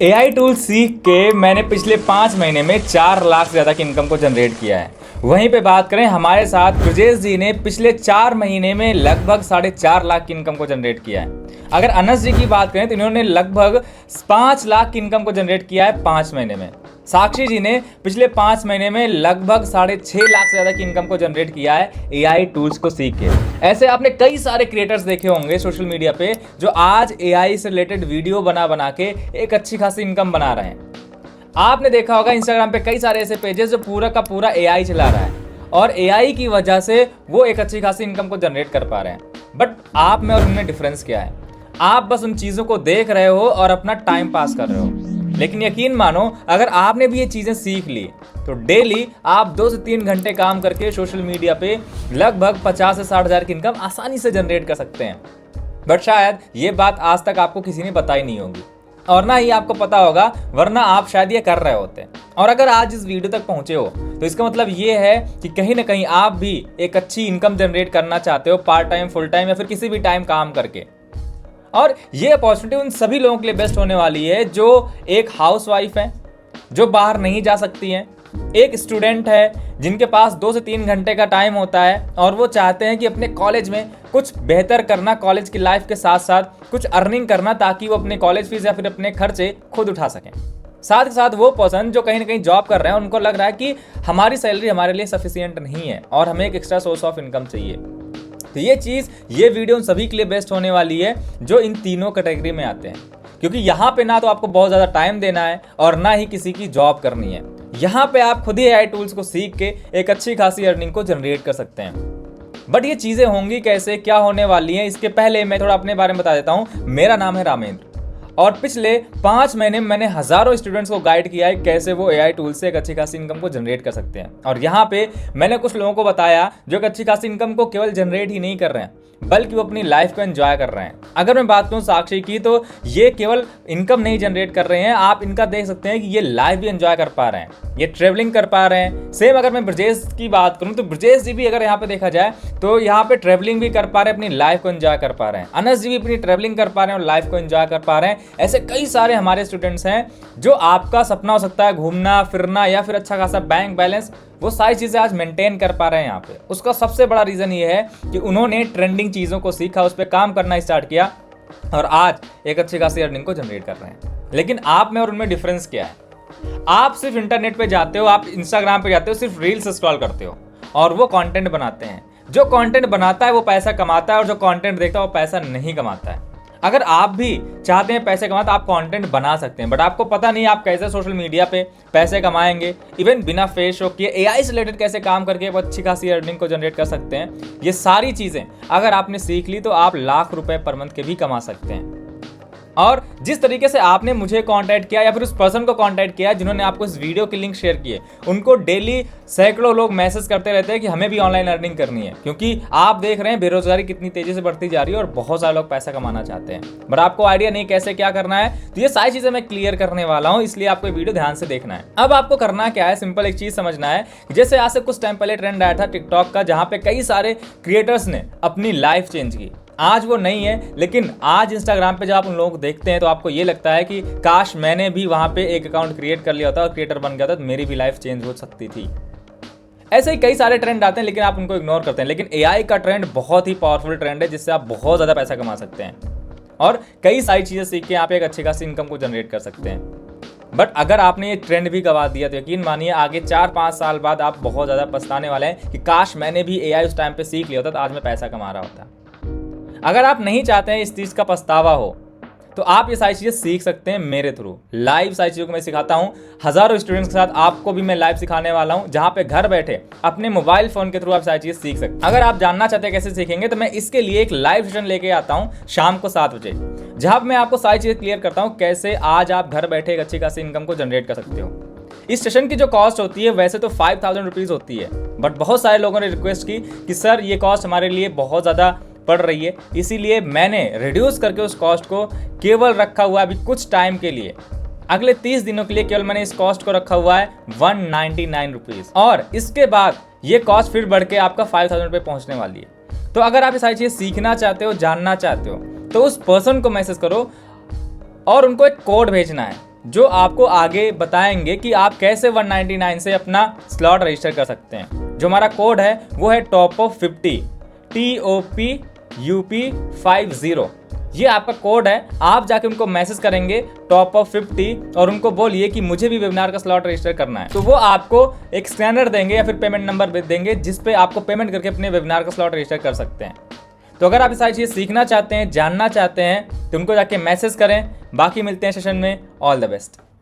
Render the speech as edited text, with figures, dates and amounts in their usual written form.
AI tool सीख के मैंने पिछले 5 महीने में 4 लाख से ज़्यादा की इनकम को जनरेट किया है। वहीं पे बात करें हमारे साथ ब्रजेश जी ने पिछले 4 महीने में लगभग 4.5 लाख की इनकम को जनरेट किया है। अगर अनस जी की बात करें तो इन्होंने लगभग 5 लाख की इनकम को जनरेट किया है 5 महीने में। साक्षी जी ने पिछले 5 महीने में लगभग 6.5 लाख से ज़्यादा की इनकम को जनरेट किया है एआई टूल्स को सीख के। ऐसे आपने कई सारे क्रिएटर्स देखे होंगे सोशल मीडिया पे जो आज एआई से रिलेटेड वीडियो बना के एक अच्छी खासी इनकम बना रहे हैं। आपने देखा होगा इंस्टाग्राम पे कई सारे ऐसे पेजेस जो पूरा का पूरा एआई चला रहा है और एआई की वजह से वो एक अच्छी खासी इनकम को जनरेट कर पा रहे हैं। बट आप में और उनमें डिफरेंस क्या है? आप बस उन चीज़ों को देख रहे हो और अपना टाइम पास कर रहे हो। लेकिन यकीन मानो अगर आपने भी ये चीज़ें सीख ली तो डेली आप 2 से 3 घंटे काम करके सोशल मीडिया पे लगभग 50 से 60 हज़ार की इनकम आसानी से जनरेट कर सकते हैं। बट शायद ये बात आज तक आपको किसी ने बताई नहीं होगी और ना ही आपको पता होगा, वरना आप शायद ये कर रहे होते। और अगर आज इस वीडियो तक पहुंचे हो तो इसका मतलब ये है कि कहीं ना कहीं आप भी एक अच्छी इनकम जनरेट करना चाहते हो, पार्ट टाइम, फुल टाइम या फिर किसी भी टाइम काम करके। और ये अपॉर्चुनिटी उन सभी लोगों के लिए बेस्ट होने वाली है जो एक हाउसवाइफ है, जो बाहर नहीं जा सकती हैं, एक स्टूडेंट है जिनके पास 2 से 3 घंटे का टाइम होता है और वो चाहते हैं कि अपने कॉलेज में कुछ बेहतर करना, कॉलेज की लाइफ के साथ साथ कुछ अर्निंग करना ताकि वो अपने कॉलेज फीस या फिर अपने खर्चे खुद उठा सकें। साथ ही साथ वो पर्सन जो कहीं ना कहीं जॉब कर रहे हैं, उनको लग रहा है कि हमारी सैलरी हमारे लिए सफिशिएंट नहीं है और हमें एक एक्स्ट्रा सोर्स ऑफ इनकम चाहिए। तो ये वीडियो उन सभी के लिए बेस्ट होने वाली है जो इन तीनों कैटेगरी में आते हैं, क्योंकि यहाँ पे ना तो आपको बहुत ज़्यादा टाइम देना है और ना ही किसी की जॉब करनी है। यहाँ पे आप खुद ही एआई टूल्स को सीख के एक अच्छी खासी अर्निंग को जनरेट कर सकते हैं। बट ये चीज़ें होंगी कैसे, क्या होने वाली हैं, इसके पहले मैं थोड़ा अपने बारे में बता देता हूँ। मेरा नाम है रामेंद्र और पिछले 5 महीने में मैंने हज़ारों स्टूडेंट्स को गाइड किया है कैसे वो एआई टूल से एक अच्छी खासी इनकम को जनरेट कर सकते हैं। और यहाँ पे मैंने कुछ लोगों को बताया जो एक अच्छी खासी इनकम को केवल जनरेट ही नहीं कर रहे हैं बल्कि वो अपनी लाइफ को एंजॉय कर रहे हैं। अगर मैं बात करूँ साक्षी की तो ये केवल इनकम नहीं जनरेट कर रहे हैं, आप इनका देख सकते हैं कि ये लाइफ भी एंजॉय कर पा रहे हैं, ये ट्रेवलिंग कर पा रहे हैं। सेम अगर मैं ब्रजेश की बात करूँ तो ब्रजेश जी भी अगर यहाँ पे देखा जाए तो यहाँ पे ट्रेवलिंग भी कर पा रहे हैं, अपनी लाइफ को एंजॉय कर पा रहे हैं। अनस जी भी अपनी ट्रेवलिंग कर पा रहे हैं और लाइफ को एंजॉय कर पा रहे हैं। ऐसे कई सारे हमारे स्टूडेंट्स हैं जो आपका सपना हो सकता है घूमना फिरना या फिर अच्छा खासा बैंक बैलेंस, वो सारी चीज़ें आज मेंटेन कर पा रहे हैं यहाँ पे। उसका सबसे बड़ा रीज़न ये है कि उन्होंने ट्रेंडिंग चीज़ों को सीखा, उस पर काम करना स्टार्ट किया और आज एक अच्छी खासी अर्निंग को जनरेट कर रहे हैं। लेकिन आप में और उनमें डिफरेंस क्या है? आप सिर्फ इंटरनेट पे जाते हो, आप इंस्टाग्राम पे जाते हो, सिर्फ रील्स स्क्रॉल करते हो और वो कंटेंट बनाते हैं। जो कंटेंट बनाता है वो पैसा कमाता है और जो कंटेंट देखता है वो पैसा नहीं कमाता है। अगर आप भी चाहते हैं पैसे कमाते, आप कंटेंट बना सकते हैं, बट आपको पता नहीं आप कैसे सोशल मीडिया पे पैसे कमाएंगे, इवन बिना फेस शो किए एआई से रिलेटेड कैसे काम करके वो अच्छी खासी अर्निंग को जनरेट कर सकते हैं। ये सारी चीज़ें अगर आपने सीख ली तो आप लाख रुपए पर मंथ के भी कमा सकते हैं। और जिस तरीके से आपने मुझे कांटेक्ट किया या फिर उस पर्सन को कांटेक्ट किया जिन्होंने आपको इस वीडियो की लिंक शेयर की है, उनको डेली सैकड़ों लोग मैसेज करते रहते हैं कि हमें भी ऑनलाइन अर्निंग करनी है, क्योंकि आप देख रहे हैं बेरोजगारी कितनी तेजी से बढ़ती जा रही है और बहुत सारे लोग पैसा कमाना चाहते हैं बट आपको आइडिया नहीं कैसे क्या करना है। तो ये सारी चीजें मैं क्लियर करने वाला हूँ, इसलिए आपको वीडियो ध्यान से देखना है। अब आपको करना क्या है, सिंपल एक चीज समझना है। जैसे आज से कुछ टाइम पहले ट्रेंड आया था टिकटॉक का, जहां पे कई सारे क्रिएटर्स ने अपनी लाइफ चेंज की। आज वो नहीं है, लेकिन आज इंस्टाग्राम पे जब आप उन लोगों को देखते हैं तो आपको ये लगता है कि काश मैंने भी वहाँ पे एक अकाउंट क्रिएट कर लिया होता और क्रिएटर बन गया था तो मेरी भी लाइफ चेंज हो सकती थी। ऐसे ही कई सारे ट्रेंड आते हैं लेकिन आप उनको इग्नोर करते हैं। लेकिन एआई का ट्रेंड बहुत ही पावरफुल ट्रेंड है जिससे आप बहुत ज़्यादा पैसा कमा सकते हैं और कई सारी चीज़ें सीख के आप एक अच्छी खासी इनकम को जनरेट कर सकते हैं। बट अगर आपने ये ट्रेंड भी गवा दिया तो यकीन मानिए आगे 4-5 साल बाद आप बहुत ज़्यादा पछताने वाले हैं कि काश मैंने भी एआई उस टाइम पे सीख लिया होता तो आज मैं पैसा कमा रहा होता। अगर आप नहीं चाहते हैं इस चीज़ का पछतावा हो तो आप ये सारी चीज़ें सीख सकते हैं मेरे थ्रू। लाइव सारी चीज़ों को मैं सिखाता हूँ, हज़ारों स्टूडेंट्स के साथ आपको भी मैं लाइव सिखाने वाला हूँ, जहाँ पे घर बैठे अपने मोबाइल फ़ोन के थ्रू आप सारी चीज़ सीख सकते हैं। अगर आप जानना चाहते हैं कैसे सीखेंगे तो मैं इसके लिए एक लाइव सेशन लेके आता हूँ शाम को 7 बजे, जहाँ मैं आपको सारी चीज़ें क्लियर करता हूँ कैसे आज आप घर बैठे एक अच्छी खासी इनकम को जनरेट कर सकते हो। इस सेशन की जो कॉस्ट होती है वैसे तो 5000 रुपीज़ होती है, बट बहुत सारे लोगों ने रिक्वेस्ट की कि सर ये कॉस्ट हमारे लिए बहुत ज़्यादा पड़ रही है, इसीलिए मैंने रिड्यूस करके उस कॉस्ट को केवल रखा हुआ है अभी कुछ टाइम के लिए, अगले 30 दिनों के लिए केवल मैंने इस कॉस्ट को रखा हुआ है 199 रुपीज़ और इसके बाद ये कॉस्ट फिर बढ़ के आपका 5000 रुपये पहुँचने वाली है। तो अगर आप ये सारी चीज़ सीखना चाहते हो, जानना चाहते हो तो उस पर्सन को मैसेज करो और उनको एक कोड भेजना है जो आपको आगे बताएंगे कि आप कैसे 199 से अपना स्लॉट रजिस्टर कर सकते हैं। जो हमारा कोड है वो है टॉप ऑफ 50 TOPUP50। ये आपका कोड है। आप जाके उनको मैसेज करेंगे टॉप ऑफ 50 और उनको बोलिए कि मुझे भी वेबिनार का स्लॉट रजिस्टर करना है, तो वो आपको एक स्कैनर देंगे या फिर पेमेंट नंबर देंगे जिस पे आपको पेमेंट करके अपने वेबिनार का स्लॉट रजिस्टर कर सकते हैं। तो अगर आप ये सारी चीज़ सीखना चाहते हैं, जानना चाहते हैं, तो उनको जाके मैसेज करें। बाकी मिलते हैं सेशन में। All the best.